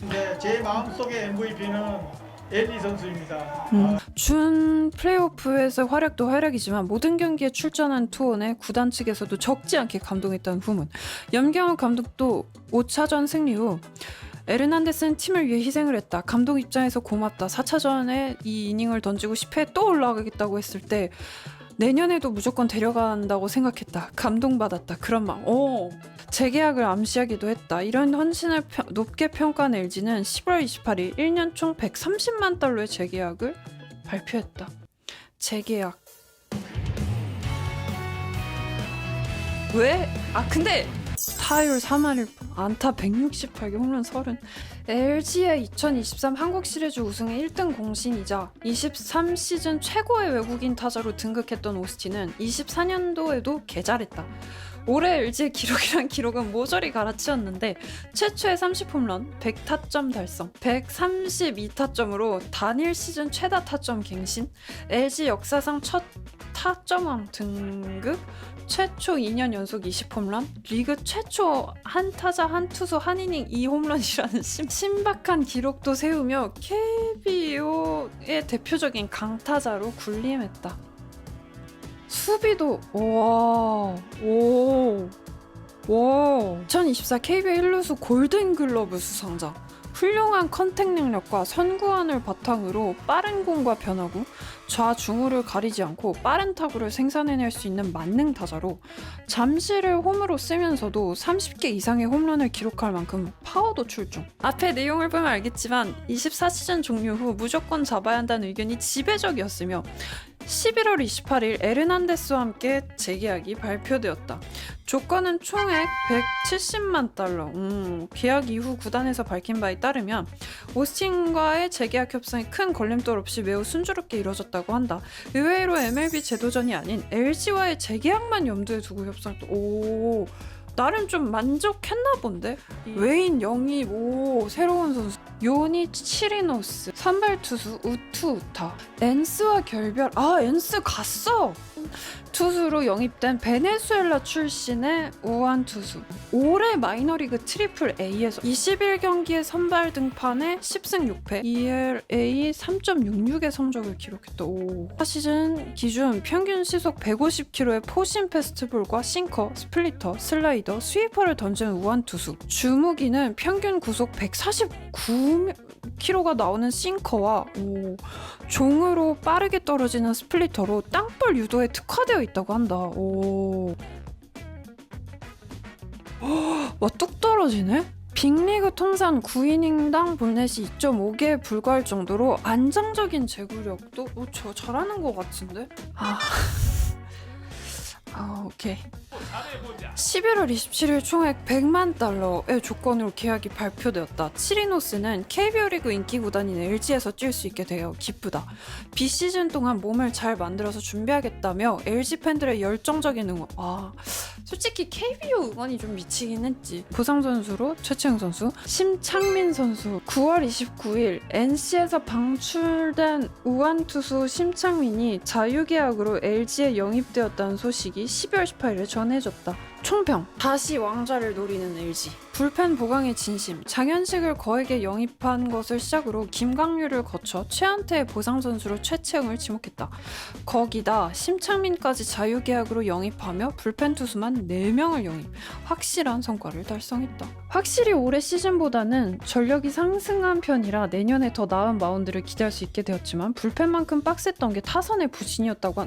네, 제 마음속의 MVP는 엘리 선수입니다. 준 플레이오프에서 활약도 활약이지만 모든 경기에 출전한 투혼에 구단 측에서도 적지 않게 감동했다는 후문. 염경호 감독도 5차전 승리 후 에르난데스는 팀을 위해 희생을 했다. 감독 입장에서 고맙다. 4차전에 이 이닝을 던지고 10회에 또 올라가겠다고 했을 때 내년에도 무조건 데려간다고 생각했다. 감동받았다. 그런 마음. 재계약을 암시하기도 했다. 이런 헌신을 높게 평가한 LG는 11월 28일 1년 총 130만 달러의 재계약을 발표했다. 재계약. 왜? 근데 타율 3할 1푼, 안타 168개, 홈런 30. LG의 2023 한국 시리즈 우승의 1등 공신이자 23시즌 최고의 외국인 타자로 등극했던 오스틴은 24년도에도 개잘했다. 올해 LG의 기록이란 기록은 모조리 갈아치웠는데 최초의 30홈런, 100타점 달성, 132타점으로 단일 시즌 최다 타점 갱신, LG 역사상 첫 타점왕 등극, 최초 2년 연속 20홈런, 리그 최초 한 타자 한 투수 한 이닝 2홈런이라는 신박한 기록도 세우며 KBO의 대표적인 강타자로 군림했다. 수비도 2024 KBO 1루수 골든글러브 수상자. 훌륭한 컨택 능력과 선구안을 바탕으로 빠른 공과 변화구, 좌중우를 가리지 않고 빠른 타구를 생산해낼 수 있는 만능 타자로 잠시를 홈으로 쓰면서도 30개 이상의 홈런을 기록할 만큼 파워도 출중. 앞에 내용을 보면 알겠지만 24시즌 종료 후 무조건 잡아야 한다는 의견이 지배적이었으며 11월 28일 에르난데스와 함께 재계약이 발표되었다. 조건은 총액 170만 달러. 계약 이후 구단에서 밝힌 바에 따르면 오스틴과의 재계약 협상이 큰 걸림돌 없이 매우 순조롭게 이루어졌다고 한다. 의외로 MLB 제도전이 아닌 LG와의 재계약만 염두에 두고 협상도 나름 좀 만족했나 본데? 웨인 영입, 새로운 선수. 요니 치리노스, 선발 투수 우투 우타. 엔스와 결별. 엔스 갔어! 투수로 영입된 베네수엘라 출신의 우한 투수. 올해 마이너리그 트리플 A에서 21경기의 선발 등판에 10승 6패, ERA 3.66의 성적을 기록했다. 시즌 기준 평균 시속 150km의 포심 패스트볼과 싱커, 스플리터, 슬라이더, 스위퍼를 던지는 우한 투수. 주무기는 평균 구속 149km가 나오는 싱커와 종으로 빠르게 떨어지는 스플리터로 땅볼 유도에 특화되어 있다고 한다. 와, 뚝 떨어지네? 빅리그 통산 9이닝당 볼넷이 2.5개에 불과할 정도로 안정적인 제구력도 저 잘하는 것 같은데? 오케이. 11월 27일 총액 100만 달러의 조건으로 계약이 발표되었다. 치리노스는 KBO 리그 인기 구단인 LG에서 뛸 수 있게 되어 기쁘다. 비시즌 동안 몸을 잘 만들어서 준비하겠다며 LG 팬들의 열정적인 응원. 솔직히 KBO 응원이 좀 미치긴 했지. 부상 선수로 최채영 선수, 심창민 선수. 9월 29일 NC에서 방출된 우한 투수 심창민이 자유계약으로 LG에 영입되었다는 소식이 12월 18일에 전해졌다. 총평. 다시 왕좌를 노리는 LG. 불펜 보강의 진심. 장현식을 거액에 영입한 것을 시작으로 김광률을 거쳐 최한태의 보상 선수로 최채영을 지목했다. 거기다 심창민까지 자유계약으로 영입하며 불펜 투수만 4명을 영입. 확실한 성과를 달성했다. 확실히 올해 시즌보다는 전력이 상승한 편이라 내년에 더 나은 마운드를 기대할 수 있게 되었지만 불펜만큼 빡셌던 게 타선의 부진이었다고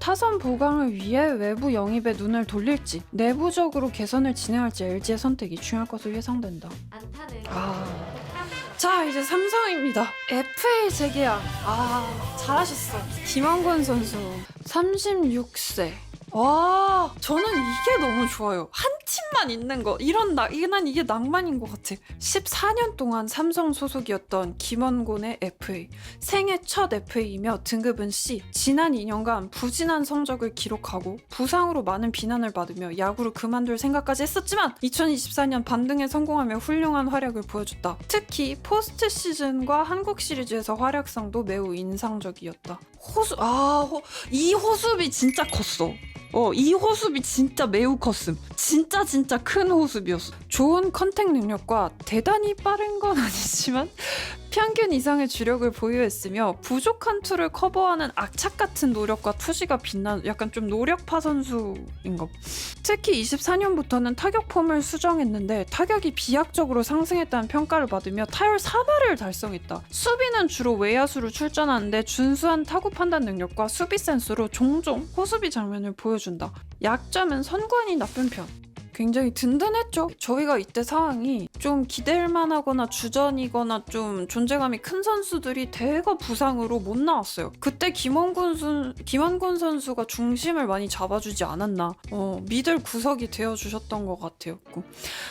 타선 보강을 위해 외부 영입에 눈을 돌릴지 내부적으로 개선을 진행할지 LG의 선택이 중요할 것으로 예상된다. 안타는 자, 이제 삼성입니다. FA 재계약. 잘하셨어. 김원권 선수 36세. 와, 저는 이게 너무 좋아요. 한 팀만 있는 거. 난 이게 낭만인 것 같아. 14년 동안 삼성 소속이었던 김원곤의 FA. 생애 첫 FA이며 등급은 C. 지난 2년간 부진한 성적을 기록하고 부상으로 많은 비난을 받으며 야구를 그만둘 생각까지 했었지만 2024년 반등에 성공하며 훌륭한 활약을 보여줬다. 특히 포스트 시즌과 한국 시리즈에서 활약상도 매우 인상적이었다. 이 호수비 진짜 컸어. 이 호수비 진짜 매우 컸음. 진짜 큰 호수비였어. 좋은 컨택 능력과 대단히 빠른 건 아니지만 평균 이상의 주력을 보유했으며 부족한 투를 커버하는 악착 같은 노력과 투지가 빛나는 약간 좀 노력파 선수인 것. 특히 24년부터는 타격 폼을 수정했는데 타격이 비약적으로 상승했다는 평가를 받으며 타율 3할을 달성했다. 수비는 주로 외야수로 출전하는데 준수한 타구 판단 능력과 수비 센스로 종종 호수비 장면을 보여준다. 약점은 선관이 나쁜 편. 굉장히 든든했죠. 저희가 이때 상황이 좀 기댈 만하거나 주전이거나 좀 존재감이 큰 선수들이 대거 부상으로 못 나왔어요. 그때 김원곤 선수가 중심을 많이 잡아주지 않았나. 미들 구석이 되어주셨던 것 같아요.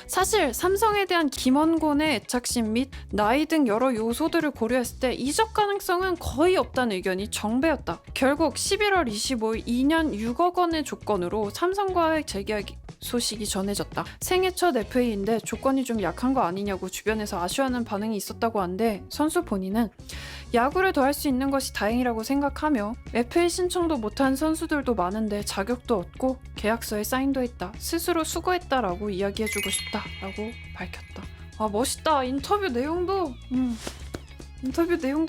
사실 삼성에 대한 김원곤의 애착심 및 나이 등 여러 요소들을 고려했을 때 이적 가능성은 거의 없다는 의견이 정배였다. 결국 11월 25일 2년 6억 원의 조건으로 삼성과의 재계약 소식이 전해졌다. 생애 첫 FA인데 조건이 좀 약한 거 아니냐고 주변에서 아쉬워하는 반응이 있었다고 한데 선수 본인은 야구를 더 할 수 있는 것이 다행이라고 생각하며 FA 신청도 못한 선수들도 많은데 자격도 얻고 계약서에 사인도 했다. 스스로 수고했다라고 이야기해주고 싶다라고 밝혔다. 멋있다. 인터뷰 내용도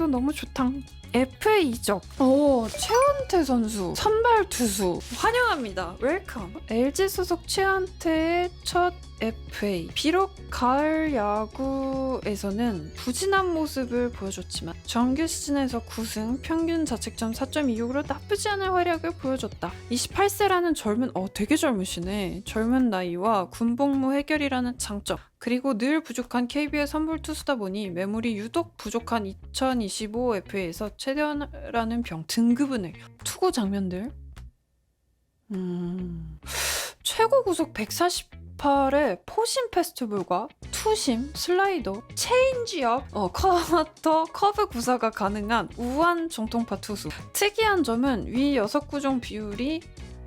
너무 좋다. FA 이적. 최원태 선수 선발 투수 환영합니다. 웰컴. LG 소속 최원태의 첫 FA. 비록 가을 야구에서는 부진한 모습을 보여줬지만 정규 시즌에서 9승, 평균 자책점 4.26으로 나쁘지 않은 활약을 보여줬다. 28세라는 되게 젊으시네. 젊은 나이와 군복무 해결이라는 장점. 그리고 늘 부족한 KBS 선발 투수다 보니 매물이 유독 부족한 2025 FA에서 최대라는 평. 등급은 해. 투구 장면들. 최고 구속 148의 포심 패스트볼과 투심, 슬라이더, 체인지업, 커터, 커브 구사가 가능한 우한 정통파 투수. 특이한 점은 위 6구종 비율이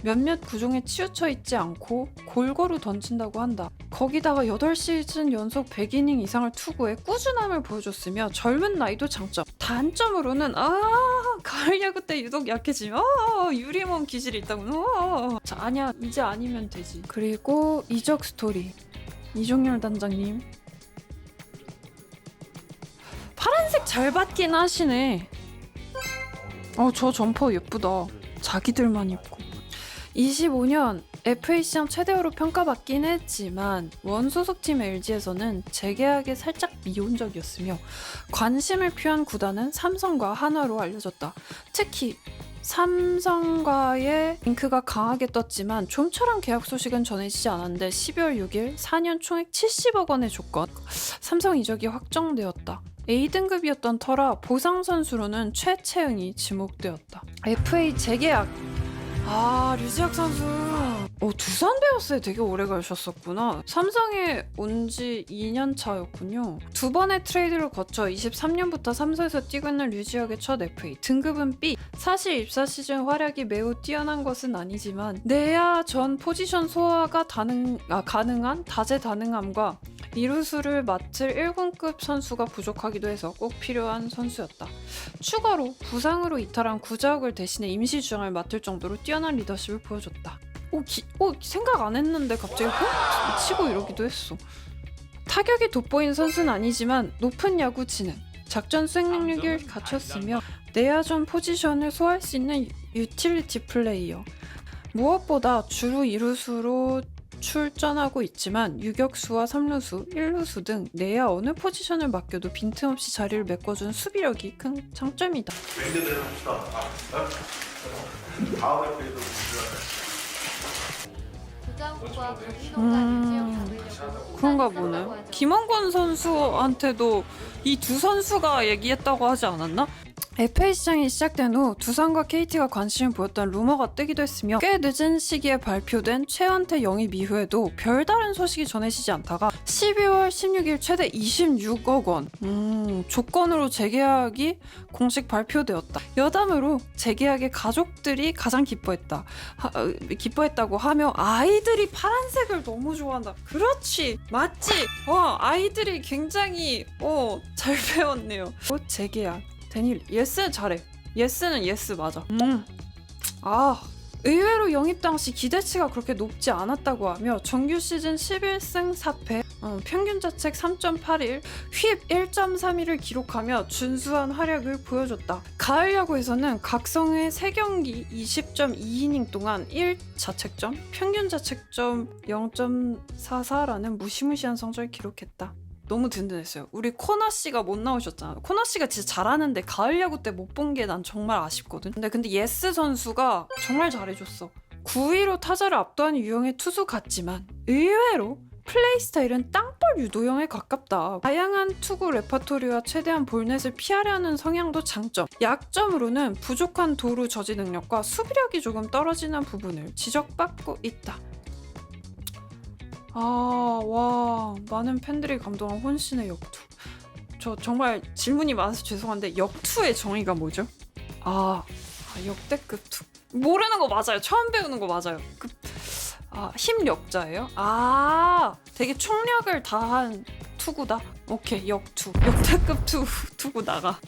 몇몇 구종에 치우쳐 있지 않고 골고루 던진다고 한다. 거기다가 8시즌 연속 100이닝 이상을 투구해 꾸준함을 보여줬으며 젊은 나이도 장점. 단점으로는 가을 야구 때 유독 약해지면 유리몸 기질이 있다고. 자, 아니야, 이제 아니면 되지. 그리고 이적 스토리. 이종열 단장님. 파란색 잘 받긴 하시네. 저 점퍼 예쁘다. 자기들만 입고. 25년 FA 시장 최대어로 평가받긴 했지만 원소속팀 LG에서는 재계약에 살짝 미온적이었으며 관심을 표한 구단은 삼성과 한화로 알려졌다. 특히 삼성과의 링크가 강하게 떴지만 좀처럼 계약 소식은 전해지지 않았는데 12월 6일 4년 총액 70억 원의 조건 삼성 이적이 확정되었다. A등급이었던 터라 보상 선수로는 최채응이 지목되었다. FA 재계약. 류지혁 선수. 두산 베어스에 되게 오래 가셨었구나. 삼성에 온 지 2년 차였군요. 2번의 트레이드를 거쳐 23년부터 삼성에서 뛰고 있는 류지혁의 첫 FA. 등급은 B. 사실 입사 시즌 활약이 매우 뛰어난 것은 아니지만 내야 전 포지션 소화가 가능한 다재다능함과 이루수를 맡을 1군급 선수가 부족하기도 해서 꼭 필요한 선수였다. 추가로 부상으로 이탈한 구자욱을 대신해 임시 주장을 맡을 정도로 뛰어난 리더십을 보여줬다. 생각 안 했는데 갑자기 치고 이러기도 했어. 타격이 돋보인 선수는 아니지만 높은 야구 지능, 작전 수행 능력을 갖췄으며 내야전 포지션을 소화할 수 있는 유틸리티 플레이어. 무엇보다 주로 이루수로 출전하고 있지만 유격수와 3루수, 1루수 등 내야 어느 포지션을 맡겨도 빈틈없이 자리를 메꿔주는 수비력이 큰 장점이다. 웬드대로 합시다. 다음에 그래도 구자욱 야구와 경기도가 일지역 잡으려고 그런가 수단을 보네. 썼다고 하죠. 김원권 선수한테도 이 두 선수가 얘기했다고 하지 않았나? FA 시장이 시작된 후 두산과 KT가 관심을 보였던 루머가 뜨기도 했으며 꽤 늦은 시기에 발표된 최원태 영입 이후에도 별다른 소식이 전해지지 않다가 12월 16일 최대 26억 원 조건으로 재계약이 공식 발표되었다. 여담으로 재계약에 가족들이 가장 기뻐했다고 하며 아이들이 파란색을 너무 좋아한다. 그렇지, 맞지? 아이들이 굉장히 잘 배웠네요. 곧 재계약. 데닐 예스 잘해. 예스는 예스 맞아. 의외로 영입 당시 기대치가 그렇게 높지 않았다고 하며 정규 시즌 11승 4패, 평균 자책 3.81, 휩 1.31을 기록하며 준수한 활약을 보여줬다. 가을 야구에서는 각성의 3경기 20.2이닝 동안 1자책점, 평균 자책점 0.44라는 무시무시한 성적을 기록했다. 너무 든든했어요. 우리 코나 씨가 못 나오셨잖아. 코나 씨가 진짜 잘하는데 가을 야구 때 못 본 게 난 정말 아쉽거든. 근데 예스 선수가 정말 잘해줬어. 9위로 타자를 압도하는 유형의 투수 같지만 의외로 플레이 스타일은 땅볼 유도형에 가깝다. 다양한 투구 레퍼토리와 최대한 볼넷을 피하려는 성향도 장점. 약점으로는 부족한 도루 저지 능력과 수비력이 조금 떨어지는 부분을 지적받고 있다. 많은 팬들이 감동한 혼신의 역투. 저 정말 질문이 많아서 죄송한데 역투의 정의가 뭐죠? 역대급 투. 모르는 거 맞아요. 처음 배우는 거 맞아요. 힘력자예요? 되게 총력을 다한 투구다? 오케이, 역투. 역대급 투구 나가.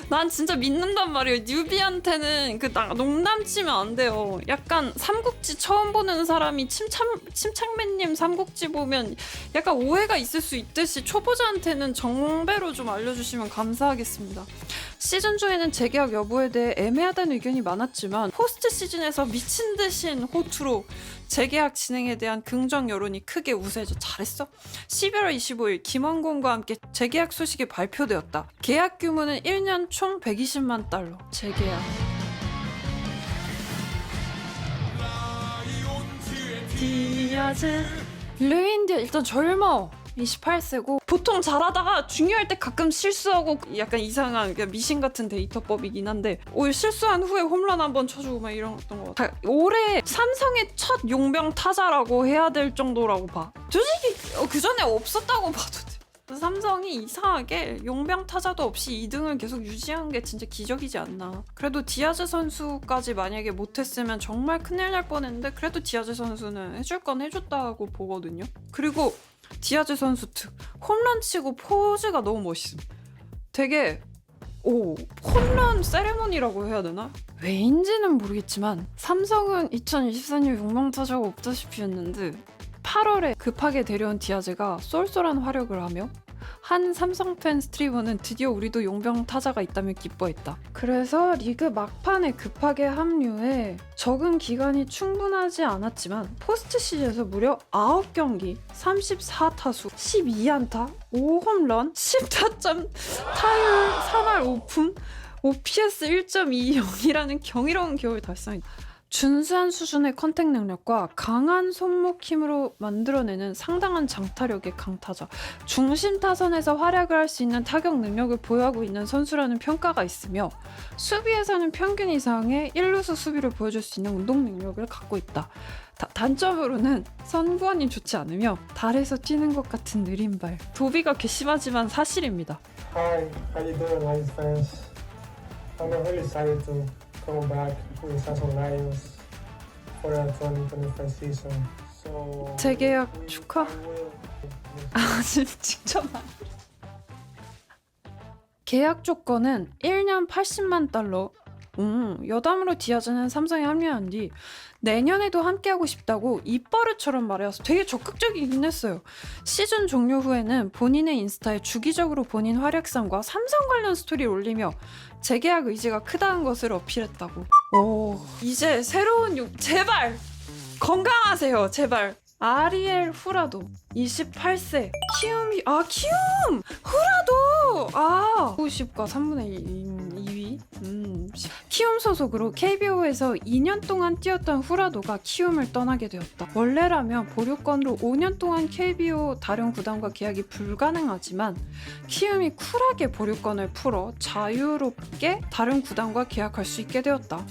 난 진짜 믿는단 말이에요. 뉴비한테는 농담치면 안 돼요. 약간 삼국지 처음 보는 사람이 침착맨님 삼국지 보면 약간 오해가 있을 수 있듯이 초보자한테는 정배로 좀 알려주시면 감사하겠습니다. 시즌 중에는 재계약 여부에 대해 애매하다는 의견이 많았지만 포스트 시즌에서 미친 듯인 호투로 재계약 진행에 대한 긍정 여론이 크게 우세해져. 잘했어? 11월 25일 김원곤과 함께 재계약 소식이 발표되었다. 계약 규모는 1년 총 120만 달러. 재계약. 디아즈. 르윈 디아즈 일단 젊어. 28세고 보통 잘하다가 중요할 때 가끔 실수하고 약간 이상한 미신 같은 데이터법이긴 한데 실수한 후에 홈런 한번 쳐주고 막 이랬던 것 같아. 올해 삼성의 첫 용병 타자라고 해야 될 정도라고 봐. 솔직히 그 전에 없었다고 봐도 돼. 삼성이 이상하게 용병 타자도 없이 2등을 계속 유지한 게 진짜 기적이지 않나. 그래도 디아즈 선수까지 만약에 못했으면 정말 큰일 날 뻔했는데 그래도 디아즈 선수는 해줄 건 해줬다고 보거든요. 그리고 디아즈 선수 특 홈런 치고 포즈가 너무 멋있음. 되게 홈런 세레모니라고 해야 되나? 왜인지는 모르겠지만 삼성은 2024년 용병타자가 없다시피 했는데 8월에 급하게 데려온 디아즈가 쏠쏠한 활약을 하며 한 삼성팬 스트리머는 드디어 우리도 용병 타자가 있다며 기뻐했다. 그래서 리그 막판에 급하게 합류해 적응 기간이 충분하지 않았지만 포스트 시즌에서 무려 9경기 34타수 12안타 5홈런 10타점 타율 3할 5푼 OPS 1.20이라는 경이로운 기록을 달성했다. 준수한 수준의 컨택 능력과 강한 손목 힘으로 만들어내는 상당한 장타력의 강타자. 중심 타선에서 활약을 할 수 있는 타격 능력을 보유하고 있는 선수라는 평가가 있으며 수비에서는 평균 이상의 1루수 수비를 보여줄 수 있는 운동 능력을 갖고 있다. 단점으로는 선구안이 좋지 않으며 달에서 뛰는 것 같은 느린 발. 도비가 괘씸하지만 사실입니다. Hi, how you doing, Lions fans? I'm really excited to come back with Samsung Lions for the 2025 season. So 재계약 축하. 직접 계약 조건은 1년 80만 달러. 여담으로 디아즈는 삼성에 합류한 뒤 내년에도 함께하고 싶다고 입버릇처럼 말해서 되게 적극적이긴 했어요. 시즌 종료 후에는 본인의 인스타에 주기적으로 본인 활약상과 삼성 관련 스토리를 올리며 재계약 의지가 크다는 것을 어필했다고. 이제 새로운 제발 건강하세요. 제발. 아리엘 후라도 28세 키움 후라도 90과 3분의 2위 키움 소속으로 KBO에서 2년 동안 뛰었던 후라도가 키움을 떠나게 되었다. 원래라면 보류권으로 5년 동안 KBO 다른 구단과 계약이 불가능하지만 키움이 쿨하게 보류권을 풀어 자유롭게 다른 구단과 계약할 수 있게 되었다.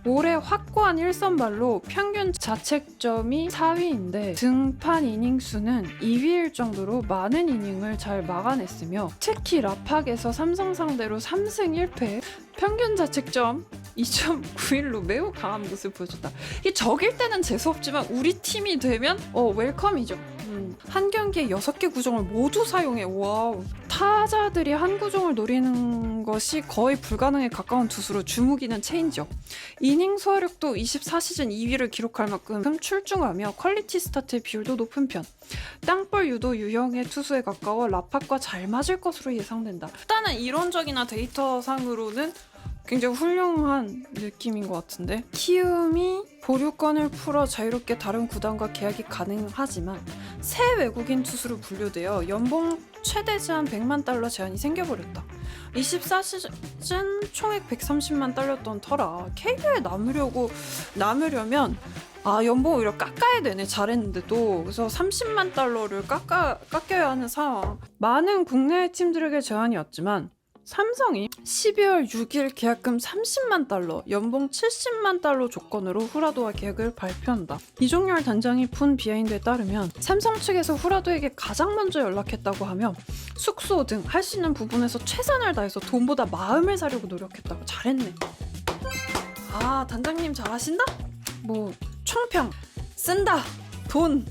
올해 확고한 1선발로 평균 자책점이 4위인데 등판 이닝 수는 2위일 정도로 많은 이닝을 잘 막아냈으며 특히 라팍에서 삼성 상대로 3승 1패 평균 자책점 2.91로 매우 강한 모습을 보여줬다. 이게 적일 때는 재수없지만 우리 팀이 되면 웰컴이죠. 한 경기에 6개 구종을 모두 사용해. 와우. 타자들이 한 구종을 노리는 것이 거의 불가능에 가까운 투수로 주무기는 체인지업. 이닝 소화력도 24시즌 2위를 기록할 만큼 출중하며 퀄리티 스타트의 비율도 높은 편. 땅볼 유도 유형의 투수에 가까워 라팍과 잘 맞을 것으로 예상된다. 일단은 이론적이나 데이터상으로는 굉장히 훌륭한 느낌인 것 같은데 키움이 보류권을 풀어 자유롭게 다른 구단과 계약이 가능하지만 새 외국인 투수로 분류되어 연봉 최대 제한 100만 달러 제한이 생겨버렸다. 24시즌 총액 130만 달러였던 터라 KBO에 남으려면 연봉 오히려 깎아야 되네. 잘했는데도. 그래서 30만 달러를 깎여야 하는 상황. 많은 국내 팀들에게 제한이었지만 삼성이 12월 6일 계약금 30만 달러, 연봉 70만 달러 조건으로 후라도와 계약을 발표한다. 이종열 단장이 푼 비하인드에 따르면 삼성 측에서 후라도에게 가장 먼저 연락했다고 하며 숙소 등 할 수 있는 부분에서 최선을 다해서 돈보다 마음을 사려고 노력했다고. 잘했네. 단장님 잘하신다? 총평 쓴다. 돈.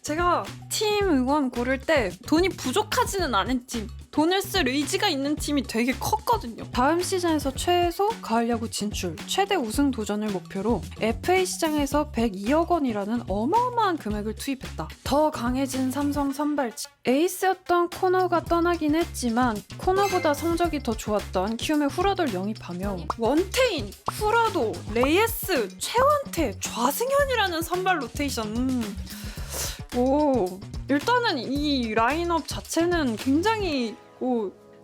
제가 팀 응원 고를 때 돈이 부족하지는 않은 팀, 돈을 쓸 의지가 있는 팀이 되게 컸거든요. 다음 시즌에서 최소 가을 야구 진출, 최대 우승 도전을 목표로 FA 시장에서 102억 원이라는 어마어마한 금액을 투입했다. 더 강해진 삼성 선발진. 에이스였던 코너가 떠나긴 했지만 코너보다 성적이 더 좋았던 키움의 후라도를 영입하며 원태인, 후라도, 레이에스, 최원태, 좌승현이라는 선발 로테이션. 일단은 이 라인업 자체는 굉장히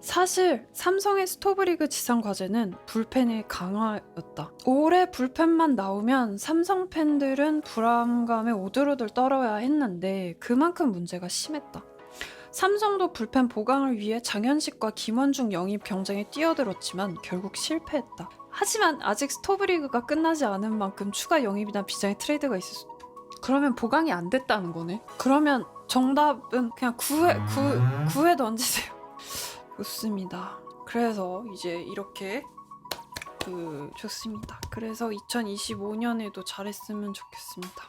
사실 삼성의 스토브리그 지상 과제는 불펜의 강화였다. 올해 불펜만 나오면 삼성 팬들은 불안감에 오들오들 떨어야 했는데 그만큼 문제가 심했다. 삼성도 불펜 보강을 위해 장현식과 김원중 영입 경쟁에 뛰어들었지만 결국 실패했다. 하지만 아직 스토브리그가 끝나지 않은 만큼 추가 영입이나 비장의 트레이드가 있을 수. 그러면 보강이 안 됐다는 거네. 그러면 정답은 그냥 9회 던지세요. 좋습니다. 그래서 이제 이렇게 좋습니다. 그래서 2025년에도 잘했으면 좋겠습니다.